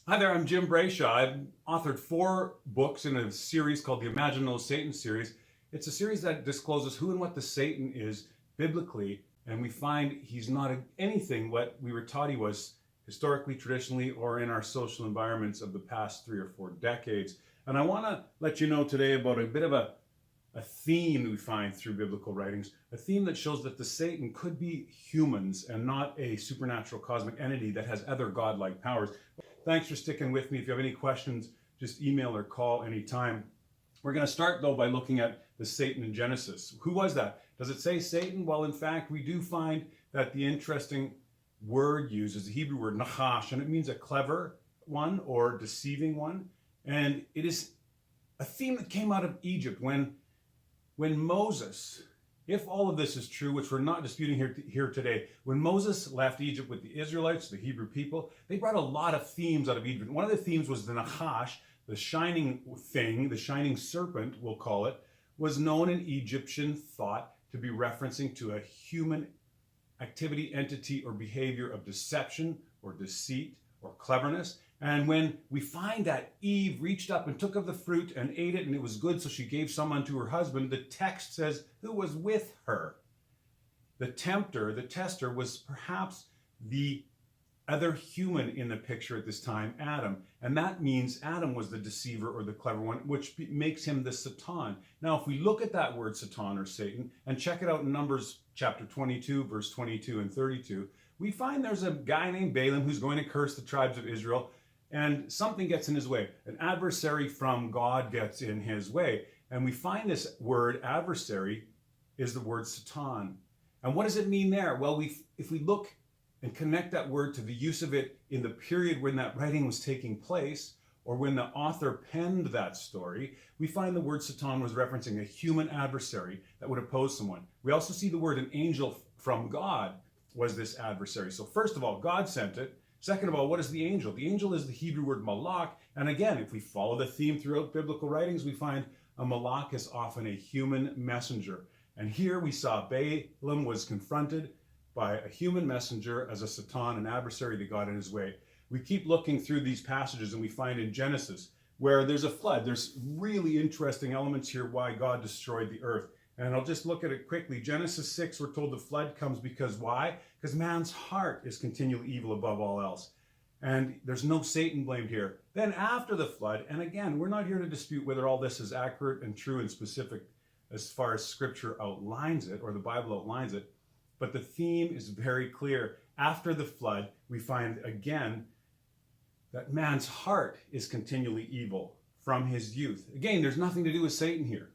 Hi there, I'm Jim Brayshaw. I've authored 4 books in a series called the Imagine No Satan series. It's a series that discloses who and what the Satan is biblically, and we find he's not anything what we were taught he was historically, traditionally, or in our social environments of the past 3 or 4 decades. And I want to let you know today about a bit of a theme that we find through biblical writings, a theme that shows that the Satan could be humans and not a supernatural cosmic entity that has other godlike powers. Thanks for sticking with me. If you have any questions, just email or call anytime. We're going to start, though, by looking at the Satan in Genesis. Who was that? Does it say Satan? Well, in fact, we do find that the interesting word used is the Hebrew word nachash, and it means a clever one or deceiving one. And it is a theme that came out of Egypt when Moses, if all of this is true, which we're not disputing here today, when Moses left Egypt with the Israelites, the Hebrew people, they brought a lot of themes out of Egypt. One of the themes was the Nachash, the shining thing, the shining serpent, we'll call it, was known in Egyptian thought to be referencing to a human activity, entity, or behavior of deception or deceit or cleverness. And when we find that Eve reached up and took of the fruit and ate it, and it was good, so she gave some unto her husband, the text says, who was with her? The tempter, the tester, was perhaps the other human in the picture at this time, Adam. And that means Adam was the deceiver or the clever one, which makes him the sawtawn. Now, if we look at that word sawtawn or Satan and check it out in Numbers chapter 22, verse 22 and 32, we find there's a guy named Balaam who's going to curse the tribes of Israel, and something gets in his way. An adversary from God gets in his way. And we find this word adversary is the word sawtawn. And what does it mean there? Well, if we look and connect that word to the use of it in the period when that writing was taking place, or when the author penned that story, we find the word sawtawn was referencing a human adversary that would oppose someone. We also see the word an angel from God was this adversary. So first of all, God sent it. Second of all, what is the angel? The angel is the Hebrew word malach. And again, if we follow the theme throughout biblical writings, we find a malach is often a human messenger. And here we saw Balaam was confronted by a human messenger as a sawtawn, an adversary that got in his way. We keep looking through these passages and we find in Genesis where there's a flood. There's really interesting elements here why God destroyed the earth. And I'll just look at it quickly. Genesis 6, we're told the flood comes because why? Because man's heart is continually evil above all else. And there's no Satan blamed here. Then after the flood, and again, we're not here to dispute whether all this is accurate and true and specific as far as Scripture outlines it or the Bible outlines it, but the theme is very clear. After the flood, we find again that man's heart is continually evil from his youth. Again, there's nothing to do with Satan here.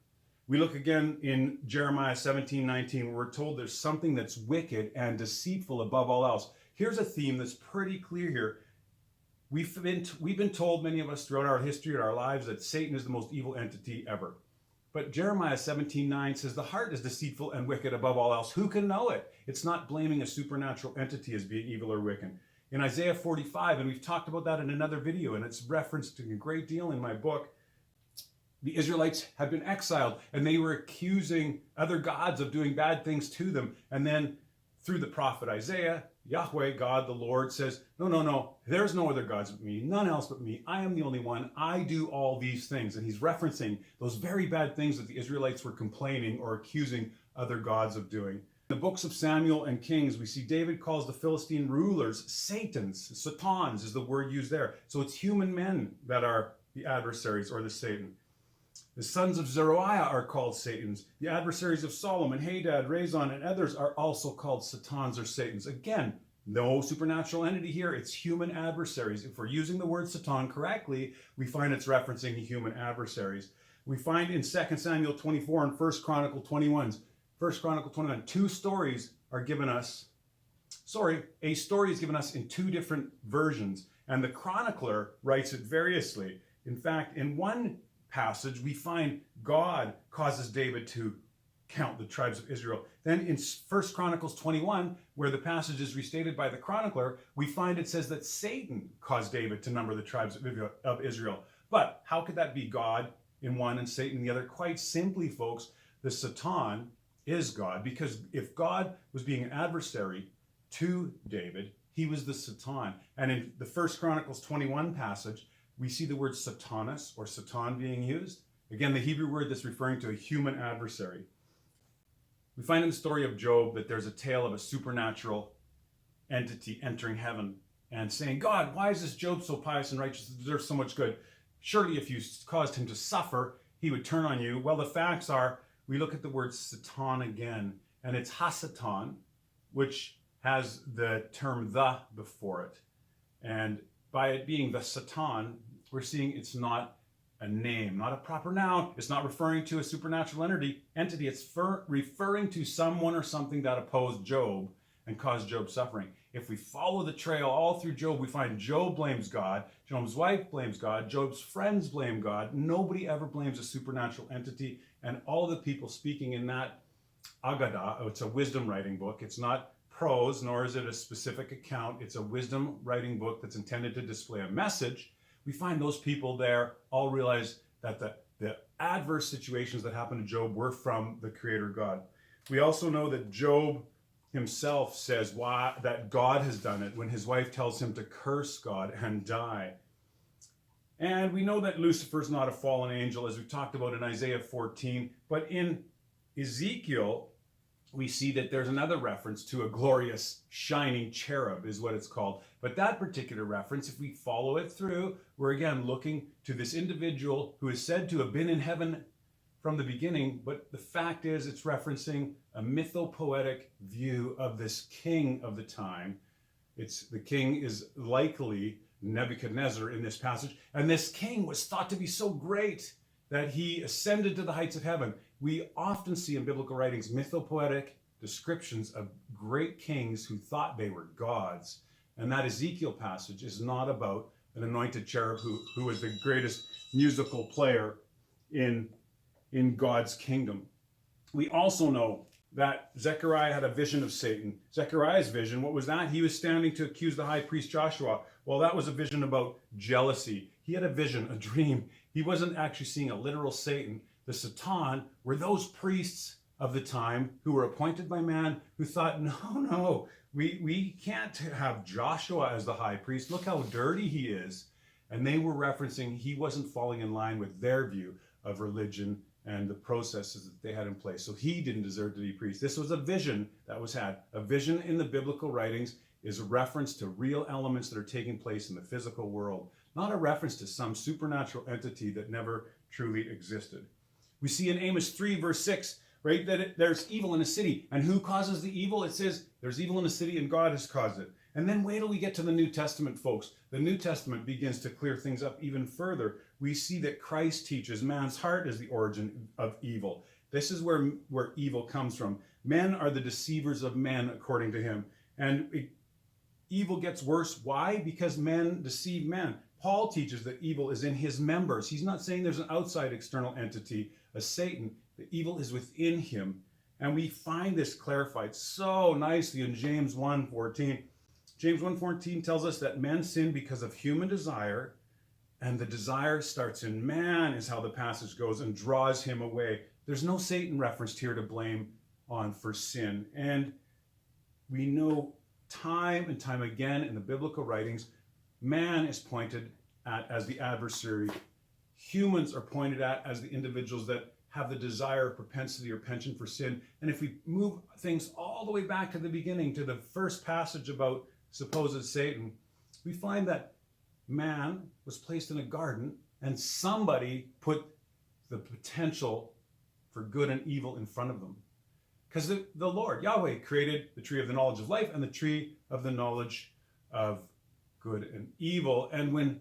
We look again in Jeremiah 17:19, where we're told there's something that's wicked and deceitful above all else. Here's a theme that's pretty clear here. We've been told, many of us throughout our history and our lives, that Satan is the most evil entity ever. But Jeremiah 17:9 says the heart is deceitful and wicked above all else. Who can know it? It's not blaming a supernatural entity as being evil or wicked. In Isaiah 45, and we've talked about that in another video, and it's referenced a great deal in my book, the Israelites had been exiled, and they were accusing other gods of doing bad things to them. And then through the prophet Isaiah, Yahweh, God, the Lord, says, no, there's no other gods but me, none else but me. I am the only one. I do all these things. And he's referencing those very bad things that the Israelites were complaining or accusing other gods of doing. In the books of Samuel and Kings, we see David calls the Philistine rulers Satans. Sawtawns is the word used there. So it's human men that are the adversaries or the Satan. The sons of Zechariah are called Satans. The adversaries of Solomon, Hadad, Rezon, and others are also called Sawtawns or Satans. Again, no supernatural entity here. It's human adversaries. If we're using the word Sawtawn correctly, we find it's referencing human adversaries. We find in 2 Samuel 24 and 1 Chronicle 21, two stories are given us. A story is given us in 2 different versions, and the chronicler writes it variously. In fact, in one passage, we find God causes David to count the tribes of Israel. Then in 1 Chronicles 21, where the passage is restated by the chronicler, we find it says that Satan caused David to number the tribes of Israel. But how could that be God in one and Satan in the other? Quite simply, folks, the sawtawn is God, because if God was being an adversary to David, He was the sawtawn. And in the First Chronicles 21 passage, we see the word satanas or satan being used. Again, the Hebrew word that's referring to a human adversary. We find in the story of Job that there's a tale of a supernatural entity entering heaven and saying, God, why is this Job so pious and righteous and deserves so much good? Surely if you caused him to suffer, he would turn on you. Well, the facts are, we look at the word satan again, and it's hasatan, which has the term the before it. And by it being the satan, we're seeing it's not a name, not a proper noun. It's not referring to a supernatural entity. It's referring to someone or something that opposed Job and caused Job suffering. If we follow the trail all through Job, we find Job blames God, Job's wife blames God, Job's friends blame God. Nobody ever blames a supernatural entity. And all the people speaking in that Agadah, it's a wisdom writing book. It's not prose, nor is it a specific account. It's a wisdom writing book that's intended to display a message. We find those people there all realize that the adverse situations that happened to Job were from the Creator God. We also know that Job himself says that God has done it when his wife tells him to curse God and die. And we know that Lucifer's not a fallen angel, as we talked about in Isaiah 14, but in Ezekiel, we see that there's another reference to a glorious shining cherub is what it's called. But that particular reference, if we follow it through, we're again looking to this individual who is said to have been in heaven from the beginning, but the fact is it's referencing a mythopoetic view of this king of the time. The king is likely Nebuchadnezzar in this passage, and this king was thought to be so great that he ascended to the heights of heaven. We often see in biblical writings mythopoetic descriptions of great kings who thought they were gods. And that Ezekiel passage is not about an anointed cherub who was the greatest musical player in God's kingdom. We also know that Zechariah had a vision of Satan. Zechariah's vision, what was that? He was standing to accuse the high priest Joshua. Well, that was a vision about jealousy. He had a vision, a dream. He wasn't actually seeing a literal Satan. The sawtawn were those priests of the time who were appointed by man who thought, no, we can't have Joshua as the high priest. Look how dirty he is. And they were referencing he wasn't falling in line with their view of religion and the processes that they had in place. So he didn't deserve to be priest. This was a vision that was had. A vision in the biblical writings is a reference to real elements that are taking place in the physical world, not a reference to some supernatural entity that never truly existed. We see in Amos 3 verse 6, right, that there's evil in a city. And who causes the evil? It says there's evil in a city and God has caused it. And then wait till we get to the New Testament, folks. The New Testament begins to clear things up even further. We see that Christ teaches man's heart is the origin of evil. This is where evil comes from. Men are the deceivers of men, according to him. And evil gets worse. Why? Because men deceive men. Paul teaches that evil is in his members. He's not saying there's an outside external entity, a Satan. The evil is within him. And we find this clarified so nicely in James 1:14. James 1:14 tells us that men sin because of human desire, and the desire starts in man, is how the passage goes, and draws him away. There's no Satan referenced here to blame on for sin. And we know time and time again in the biblical writings, man is pointed at as the adversary. Humans are pointed at as the individuals that have the desire, propensity, or penchant for sin. And if we move things all the way back to the beginning, to the first passage about supposed Satan, we find that man was placed in a garden and somebody put the potential for good and evil in front of them. Because the Lord, Yahweh, created the tree of the knowledge of life and the tree of the knowledge of good and evil. And when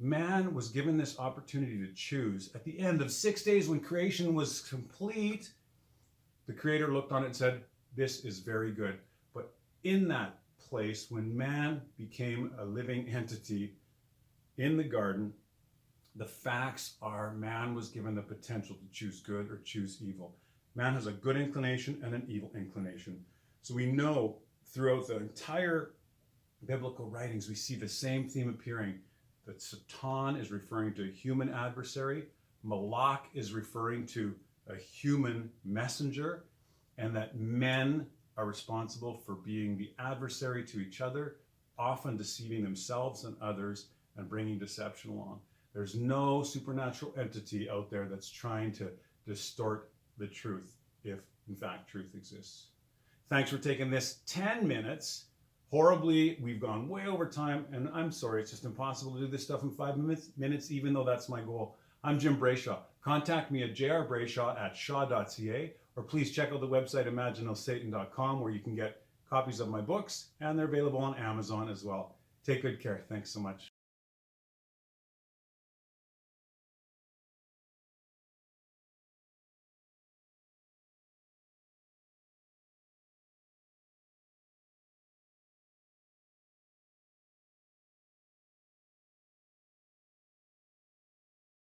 man was given this opportunity to choose, at the end of 6 days when creation was complete, the Creator looked on it and said, this is very good. But in that place, when man became a living entity in the garden, the facts are man was given the potential to choose good or choose evil. Man has a good inclination and an evil inclination. So we know throughout the entire biblical writings, we see the same theme appearing. That Satan is referring to a human adversary, Malak is referring to a human messenger, and that men are responsible for being the adversary to each other, often deceiving themselves and others and bringing deception along. There's no supernatural entity out there that's trying to distort the truth, if in fact truth exists. Thanks for taking this 10 minutes. Horribly, we've gone way over time, and I'm sorry, it's just impossible to do this stuff in 5 minutes, even though that's my goal. I'm Jim Brayshaw. Contact me at jrbrayshaw@shaw.ca, or please check out the website imaginalsatan.com, where you can get copies of my books, and they're available on Amazon as well. Take good care. Thanks so much.